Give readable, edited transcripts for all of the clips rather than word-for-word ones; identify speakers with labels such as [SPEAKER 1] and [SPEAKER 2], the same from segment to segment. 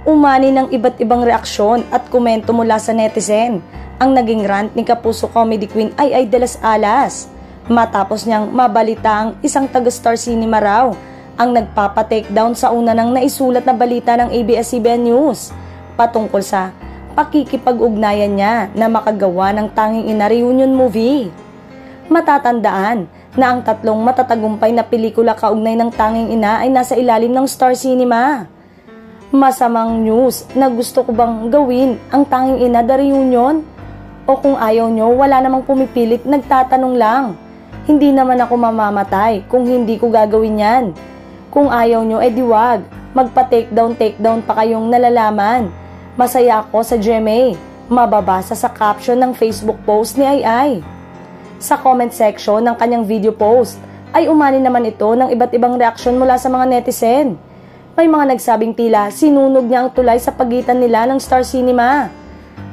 [SPEAKER 1] Umani ng iba't ibang reaksyon at komento mula sa netizen ang naging rant ni Kapuso Comedy Queen Ai de las Alas matapos niyang mabalita ang isang taga-Star Cinema raw ang nagpapa-takedown sa una ng naisulat na balita ng ABS-CBN News patungkol sa pakikipag-ugnayan niya na makagawa ng Tanging Ina reunion movie. Matatandaan na ang tatlong matatagumpay na pelikula kaugnay ng Tanging Ina ay nasa ilalim ng Star Cinema. Masamang news na gusto ko bang gawin ang Tanging Ina the reunion? O kung ayaw nyo, wala namang pumipilit, nagtatanong lang. Hindi naman ako mamamatay kung hindi ko gagawin yan. Kung ayaw nyo, edi wag. Magpa-takedown pa kayong nalalaman. Masaya ako sa GMA. Mababasa sa caption ng Facebook post ni Ai. Sa comment section ng kanyang video post ay umani naman ito ng iba't ibang reaksyon mula sa mga netizen. May mga nagsabing tila sinunog niya ang tulay sa pagitan nila ng Star Cinema.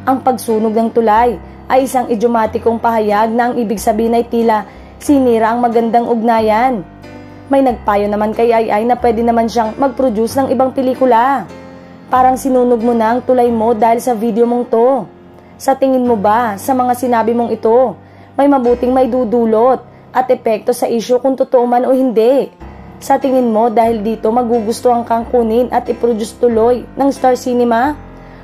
[SPEAKER 1] Ang pagsunog ng tulay ay isang idiomatikong pahayag na ang ibig sabihin ay tila sinira ang magandang ugnayan. May nagpayo naman kay Ai na pwede naman siyang mag-produce ng ibang pelikula. Parang sinunog mo na ang tulay mo dahil sa video mong to. Sa tingin mo ba sa mga sinabi mong ito, may mabuting may dudulot at epekto sa issue kung totoo man o hindi? Sa tingin mo dahil dito magugustuhan kang kunin at i-produce tuloy ng Star Cinema?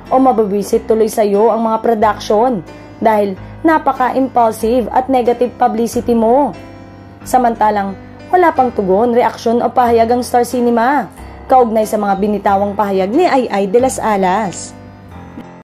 [SPEAKER 1] O mababisit tuloy sa iyo ang mga production dahil napaka-impulsive at negative publicity mo? Samantalang wala pang tugon, reaksyon o pahayag ang Star Cinema kaugnay sa mga binitawang pahayag ni Ai de las Alas.